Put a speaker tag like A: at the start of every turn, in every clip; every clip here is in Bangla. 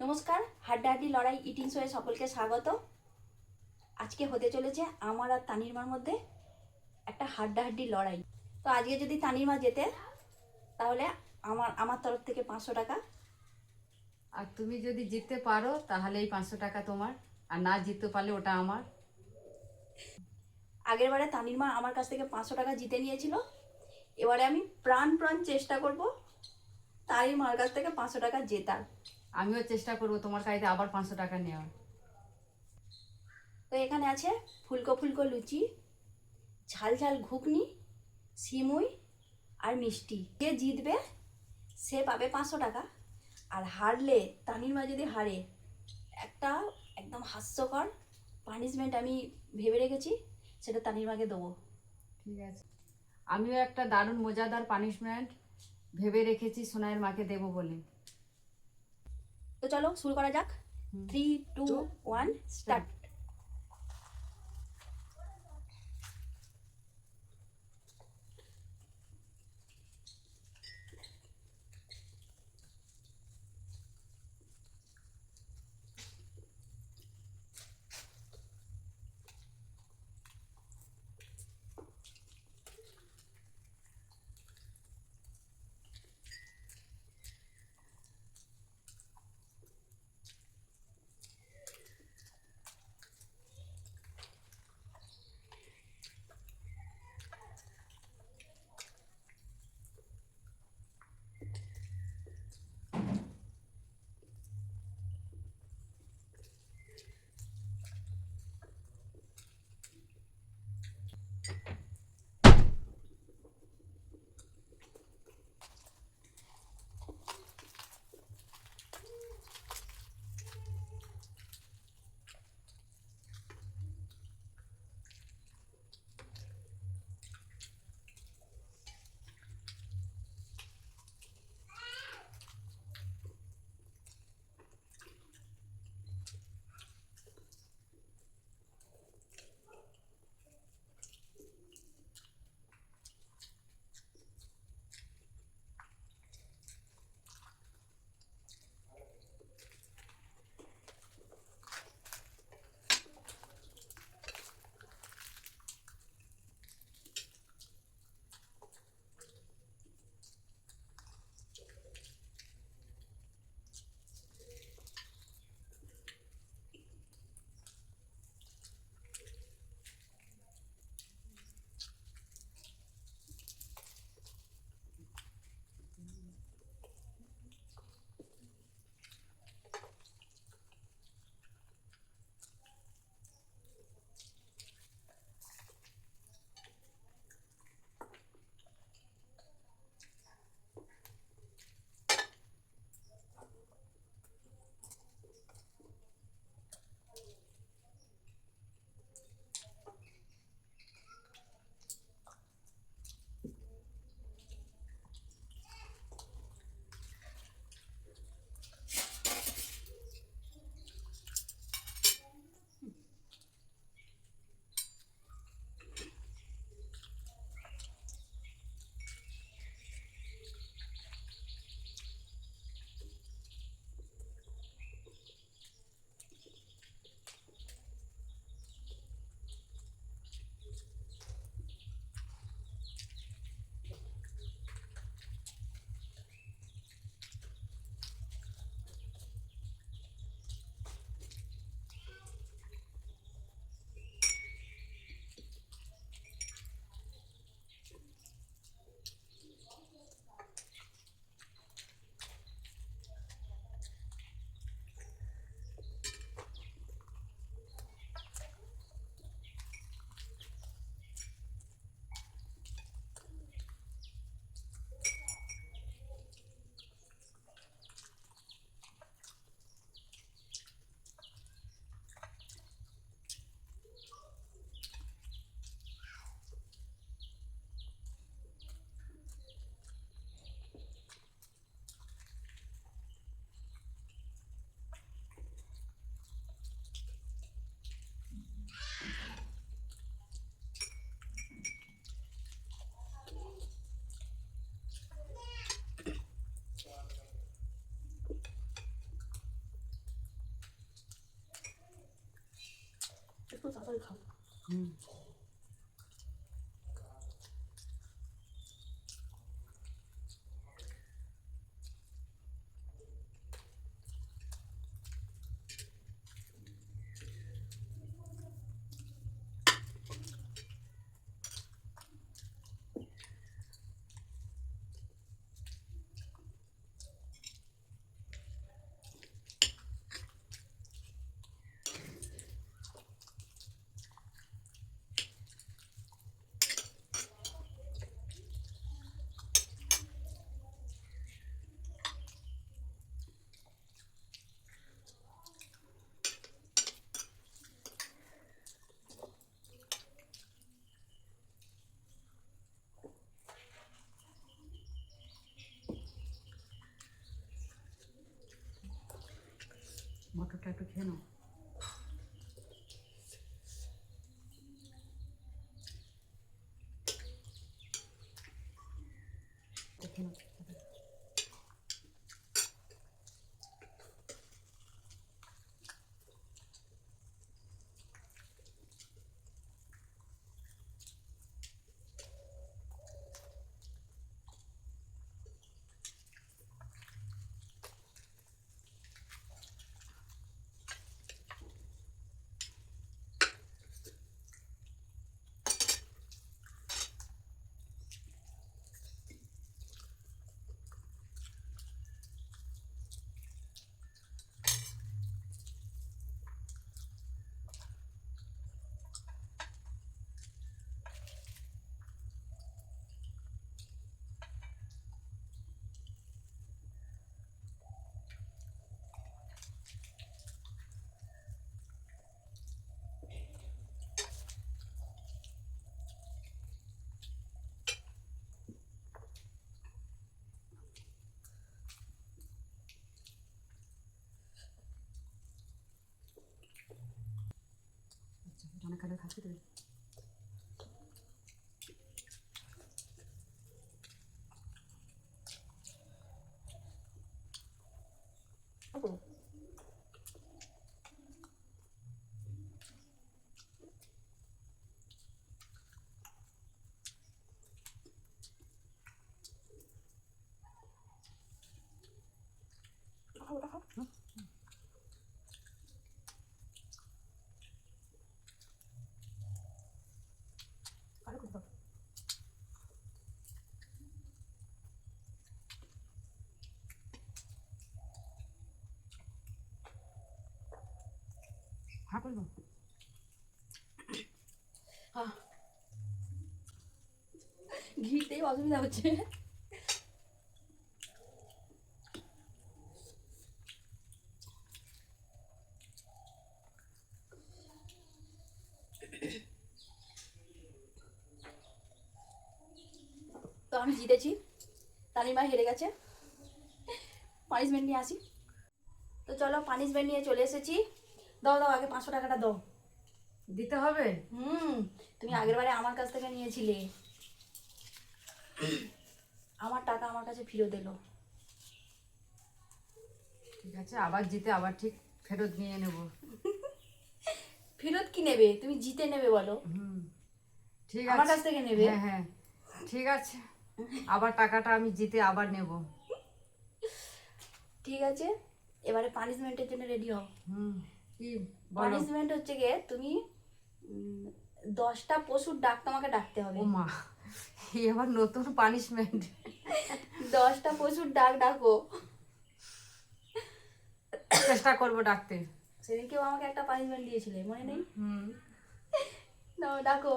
A: নমস্কার, হাড্ডাহাড্ডি লড়াই ইটিং শোয়ে সকলকে স্বাগত। আজকে হতে চলেছে আমার আর তানির মার মধ্যে একটা হাড্ডাহাড্ডি লড়াই। তো আজকে যদি তানির মা জেতে তাহলে আমার তরফ থেকে 500 টাকা,
B: আর তুমি যদি জিততে পারো তাহলে এই 500 টাকা তোমার, আর না জিততে পারলে ওটা আমার।
A: আগের বারে তানির মা আমার কাছ থেকে 500 টাকা জিতে নিয়েছিল। এবারে আমি প্রাণ প্রাণ চেষ্টা করব তানির মার কাছ থেকে 500 টাকা জেতার।
B: আমিও চেষ্টা করবো তোমার কাছে আবার 500 টাকা নেওয়ার।
A: তো এখানে আছে ফুলকো ফুলকো লুচি, ঝাল ঝাল ঘুগনি, সিমুই আর মিষ্টি। যে জিতবে সে পাবে 500 টাকা, আর হারলে তানির মা যদি হারে একটা একদম হাস্যকর পানিশমেন্ট আমি ভেবে রেখেছি, সেটা তানির মাকে দেবো।
B: ঠিক আছে, আমিও একটা দারুণ মজাদার পানিশমেন্ট ভেবে রেখেছি সোনাইয়ের মাকে দেবো বলে।
A: তো চলো শুরু করা যাক। 3, 2, 1 স্টার্ট। করে খাও।
B: হুম। মটরটা একটু খেয়ে নাও। দেখে নাও। অনেক কালার খাচ্ছি তো। হ্যাঁ করবো।
A: ঘিতেই অসুবিধা হচ্ছে। তো আমি জিতেছি, তানিমা হেরে গেছে। পানিশমেন্ট নিয়ে আসি। তো চলো পানিশমেন্ট নিয়ে চলে এসেছি। দাও দাও, আগে 500 টাকাটা দাও।
B: দিতে হবে?
A: তুমি আগের বারে আমার কাছ থেকে নিয়েছিলে, আমার টাকা আমার কাছে ফেরত এলো।
B: ঠিক আছে, আবার জিতে আবার ঠিক ফেরত নিয়ে নেব।
A: ফেরত কি নেবে? তুমি জিতে নেবে বলো।
B: ঠিক
A: আমার
B: আছে,
A: কাছ থেকে নেবে।
B: হ্যাঁ হ্যাঁ ঠিক আছে, আবার টাকাটা আমি জিতে আবার নেব।
A: ঠিক আছে, এবারে পানিশমেন্টের জন্য রেডি হও।
B: কি বলো?
A: পানিশমেন্ট হচ্ছে গিয়ে তুমি 10টা পশুর ডাক তোমাকে ডাকতে হবে।
B: ও মা, এই আবার নতুন পানিশমেন্ট।
A: 10টা পশুর ডাক ডাকো।
B: চেষ্টা করবো ডাকতে।
A: সেদিন কেউ আমাকে একটা পানিশমেন্ট দিয়েছিলে, মনে নেই? নাও ডাকো।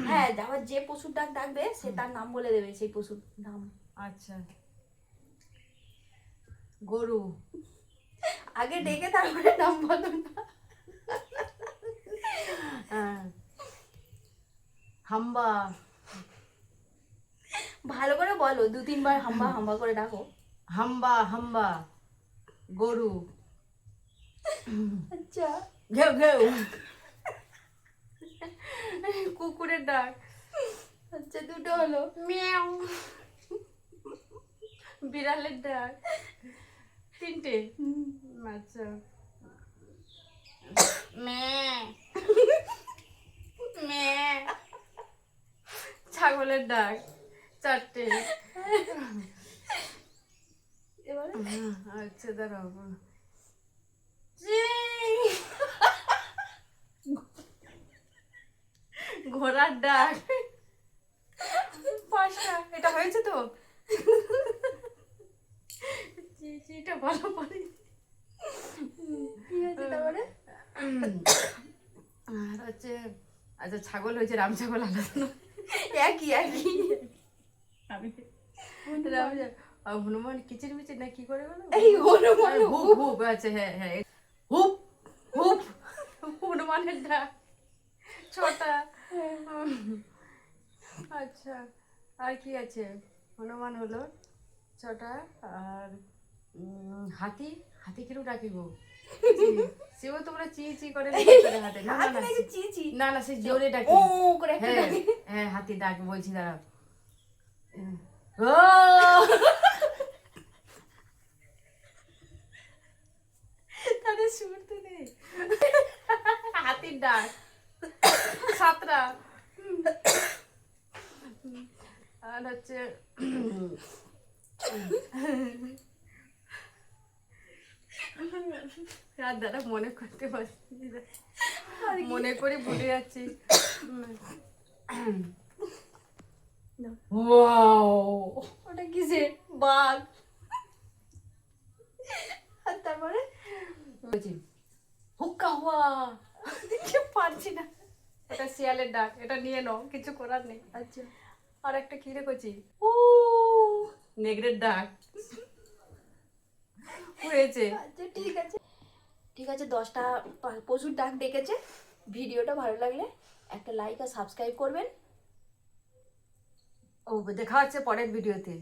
A: হ্যাঁ, আবার যে পশুর ডাক ডাকবে সে তার নাম বলে দেবে, সেই পশুর নাম।
B: আচ্ছা, গরু।
A: আগে ডেকে তারপরে নাম বলো না।
B: হাম্বা।
A: ভালো করে বলো, 2-3 বার হাম্বা হাম্বা করে ডাকো।
B: হাম্বা হাম্বা গরু।
A: আচ্ছা,
B: ঘেউ ঘেউ কুকুরের ডাক।
A: আচ্ছা, 2টো হলো।
B: মিয়াও বিড়ালের ডাক। 3টে। আচ্ছা, মে ছাগলের ডাক 4টে।
A: এবারে
B: আচ্ছা দাঁড়াও, ঘোড়ার ডাক 5টা। এটা হয়েছে তো? চিটা ভালো পারি।
A: কি হয়েছে তারপরে?
B: আর হচ্ছে, আচ্ছা ছাগল হয়েছে, রাম ছাগল আলাদা না।
A: একই একই।
B: আমি রাম হনুমান কিচির মিচির না কি করে বলো?
A: এই হনুমান
B: হুপ হুপ, আচ্ছা হ্যাঁ হ্যাঁ, হুপ হুপ, হনুমানের ডাক 6টা। আচ্ছা আর কি আছে? হনুমান হলো 6টা। আর হাতি, হাতি কিরম ডাকি গো? সেও তোমরা চি চি করে করে হাতে, না না না
A: চিচি
B: না না, সে জোরে ডাকি।
A: ও করে একটা
B: হ্যাঁ
A: ডাকে।
B: হ্যাঁ, হাতি ডাক বলছি, দাঁড়াও। ও তাদের শুনতে নেই। হাতির ডাক 7টা। আর হচ্ছে রাত দ্বারা মনে করতে পারছি না। মনে করে ভুলে যাচ্ছি। ওয়াও,
A: ওটা কিসে? বাঘ। আর তারপরে
B: বলছি হুক্কা হুয়া, কিছু পারছি না। এটা শিয়ালের ডাক, এটা নিয়ে নাও, কিছু করার নেই।
A: আচ্ছা
B: আর একটা কি রেখেছি, ও নেগরের ডাক হয়েছে।
A: আচ্ছা ঠিক আছে 10টা পশুর ডাক ডেকেছে। ভিডিওটা ভালো লাগলে একটা লাইক আর সাবস্ক্রাইব করবেন।
B: ও দেখা হচ্ছে পরের ভিডিওতে।